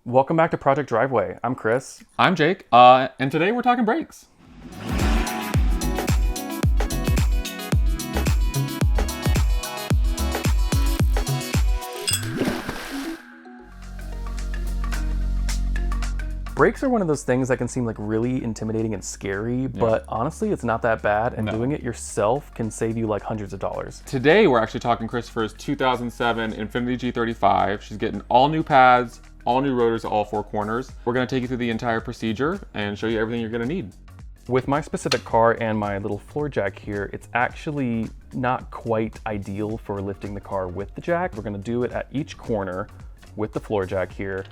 Welcome back to Project Driveway. I'm Chris. I'm Jake, and today we're talking brakes. Brakes are one of those things that can seem like really intimidating and scary, but honestly, it's not that bad, and doing it yourself can save you like hundreds of dollars. Today we're actually talking Christopher's 2007 Infiniti G35. She's getting all new pads, all new rotors at all four corners. We're gonna take you through the entire procedure and show you everything you're gonna need. With my specific car and my little floor jack here, it's actually not quite ideal for lifting the car with the jack. We're gonna do it at each corner with the floor jack here.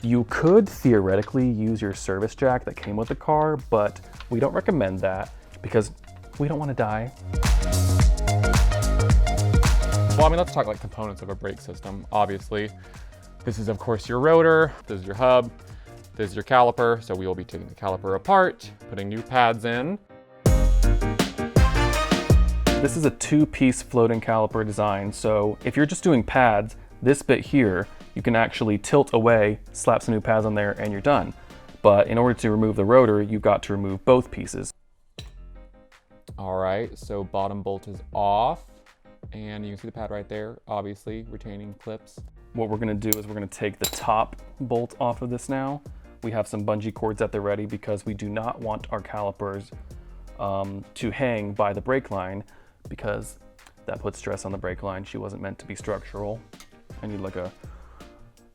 You could theoretically use your service jack that came with the car, but we don't recommend that because we don't want to die. Well, I mean, let's talk like components of a brake system, obviously. This is, of course, your rotor, this is your hub, this is your caliper. So we will be taking the caliper apart, putting new pads in. This is a two-piece floating caliper design. So if you're just doing pads, this bit here, you can actually tilt away, slap some new pads on there, and you're done. But in order to remove the rotor, you've got to remove both pieces. All right, so bottom bolt is off, and you can see the pad right there, obviously, retaining clips. What we're gonna do is we're gonna take the top bolt off of this now. We have some bungee cords at the ready because we do not want our calipers to hang by the brake line because that puts stress on the brake line. She wasn't meant to be structural. I need like a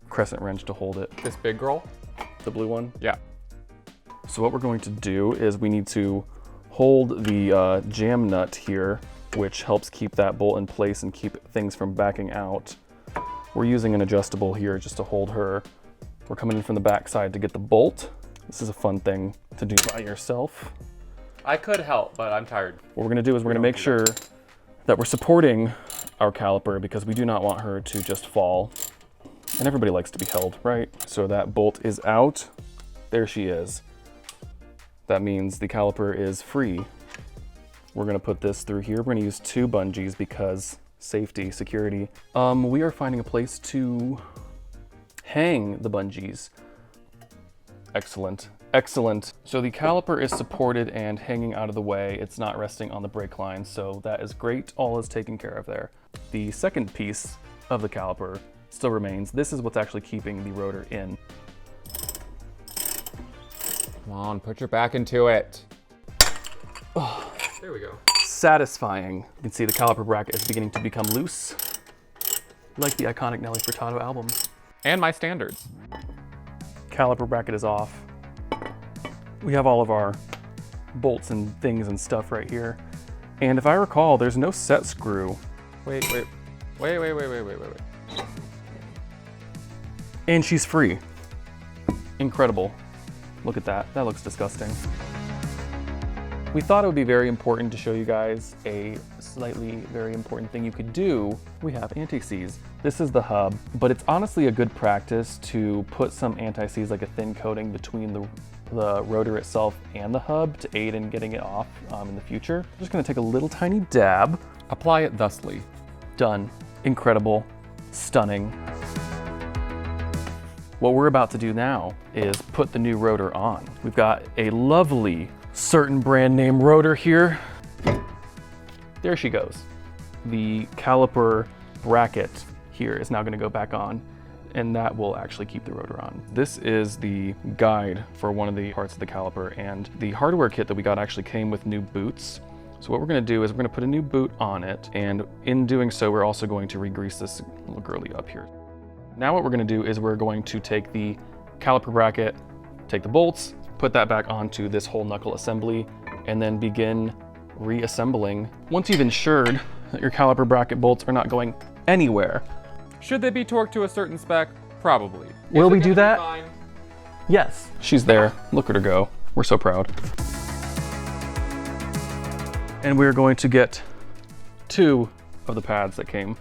crescent wrench to hold it. This big girl? The blue one? Yeah. So what we're going to do is we need to hold the jam nut here, which helps keep that bolt in place and keep things from backing out. We're using an adjustable here just to hold her. We're coming in from the back side to get the bolt. This is a fun thing to do by yourself. I could help, but I'm tired. What we're gonna do is we're gonna make sure that we're supporting our caliper because we do not want her to just fall. And everybody likes to be held, right? So that bolt is out. There she is. That means the caliper is free. We're gonna put this through here. We're gonna use two bungees because safety, security. We are finding a place to hang the bungees. Excellent, excellent. So the caliper is supported and hanging out of the way. It's not resting on the brake line, so that is great. All is taken care of there. The second piece of the caliper still remains. This is what's actually keeping the rotor in. Come on, put your back into it. Oh, there we go. Satisfying. You can see the caliper bracket is beginning to become loose, like the iconic Nelly Furtado album. And my standards. Caliper bracket is off. We have all of our bolts and things and stuff right here. And if I recall, there's no set screw. Wait. And she's free. Incredible. Look at that. That looks disgusting. We thought it would be very important to show you guys a slightly very important thing you could do. We have anti-seize. This is the hub, but it's honestly a good practice to put some anti-seize, like a thin coating between the rotor itself and the hub to aid in getting it off in the future. I'm just gonna take a little tiny dab. Apply it thusly. Done. Incredible. Stunning. What we're about to do now is put the new rotor on. We've got a lovely certain brand name rotor here. There she goes. The caliper bracket here is now gonna go back on, and that will actually keep the rotor on. This is the guide for one of the parts of the caliper, and the hardware kit that we got actually came with new boots. So what we're gonna do is we're gonna put a new boot on it, and in doing so, we're also going to re-grease this little girly up here. Now what we're gonna do is we're going to take the caliper bracket, take the bolts, put that back onto this whole knuckle assembly, and then begin reassembling. Once you've ensured that your caliper bracket bolts are not going anywhere. Should they be torqued to a certain spec? Probably. Will we do that? Yes. She's there. Look at her go. We're so proud. And we're going to get two of the pads that came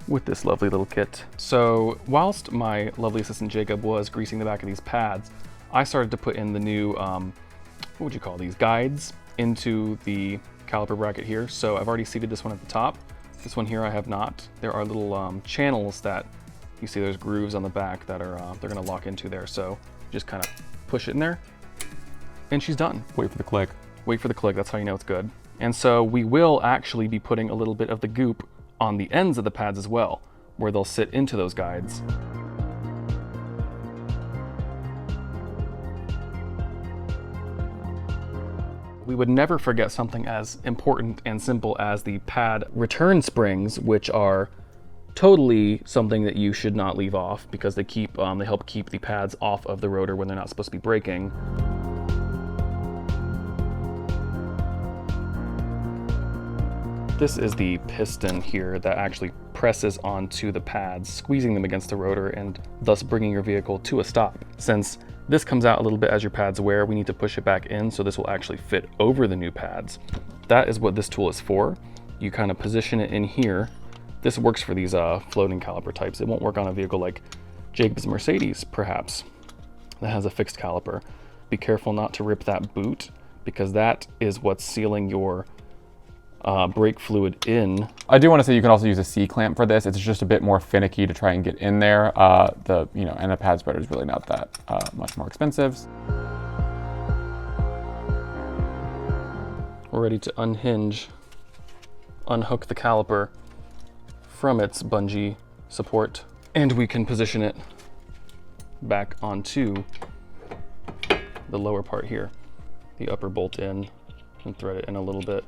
with this lovely little kit. So whilst my lovely assistant Jacob was greasing the back of these pads, I started to put in the new, what would you call these, guides into the caliper bracket here. So I've already seated this one at the top. This one here I have not. There are little channels that You see there's grooves on the back that are they're gonna lock into there. So just kind of push it in there and she's done. Wait for the click. Wait for the click, that's how you know it's good. And so we will actually be putting a little bit of the goop on the ends of the pads as well, where they'll sit into those guides. We would never forget something as important and simple as the pad return springs, which are totally something that you should not leave off because they help keep the pads off of the rotor when they're not supposed to be breaking. This is the piston here that actually presses onto the pads, squeezing them against the rotor and thus bringing your vehicle to a stop. Since this comes out a little bit as your pads wear, we need to push it back in so this will actually fit over the new pads. That is what this tool is for. You kind of position it in here. This works for these floating caliper types. It won't work on a vehicle like Jacob's Mercedes, perhaps, that has a fixed caliper. Be careful not to rip that boot because that is what's sealing your brake fluid in. I do want to say you can also use a C-clamp for this. It's just a bit more finicky to try and get in there. And a pad spreader is really not that much more expensive. We're ready to unhook the caliper from its bungee support, and we can position it back onto the lower part here. The upper bolt in and thread it in a little bit.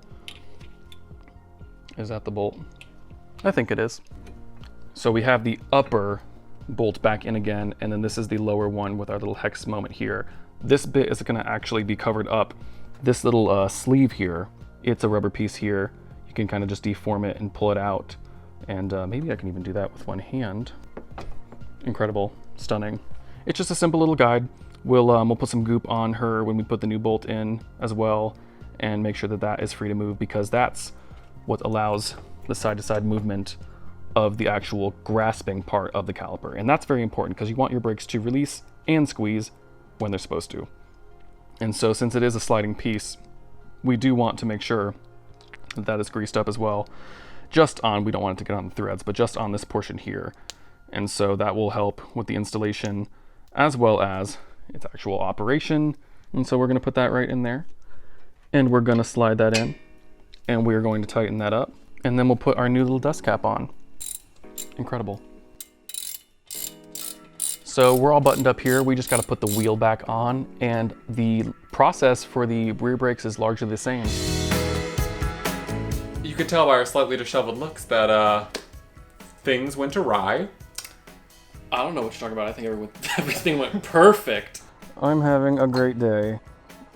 Is that the bolt? I think it is. So we have the upper bolt back in again, and then this is the lower one with our little hex moment here. This bit is gonna actually be covered up. This little sleeve here, it's a rubber piece here. You can kind of just deform it and pull it out. And maybe I can even do that with one hand. Incredible, stunning. It's just a simple little guide. We'll put some goop on her when we put the new bolt in as well, and make sure that that is free to move because that's what allows the side-to-side movement of the actual grasping part of the caliper. And that's very important because you want your brakes to release and squeeze when they're supposed to. And so since it is a sliding piece, we do want to make sure that that is greased up as well. Just on, we don't want it to get on the threads, but just on this portion here. And so that will help with the installation as well as its actual operation. And so we're gonna put that right in there and we're gonna slide that in and we're going to tighten that up. And then we'll put our new little dust cap on. Incredible. So we're all buttoned up here. We just gotta put the wheel back on and the process for the rear brakes is largely the same. You could tell by our slightly disheveled looks that things went awry. I don't know what you're talking about. I think everything went perfect. I'm having a great day.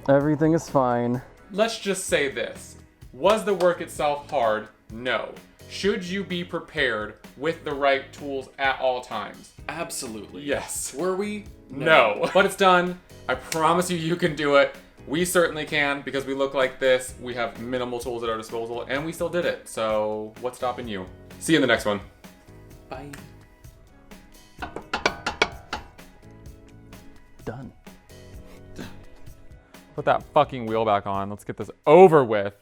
Everything is fine. Let's just say this. Was the work itself hard? No. Should you be prepared with the right tools at all times? Absolutely. Yes. Were we? No. But it's done. I promise you can do it. We certainly can because we look like this. We have minimal tools at our disposal and we still did it. So what's stopping you? See you in the next one. Bye. Done. Put that fucking wheel back on. Let's get this over with.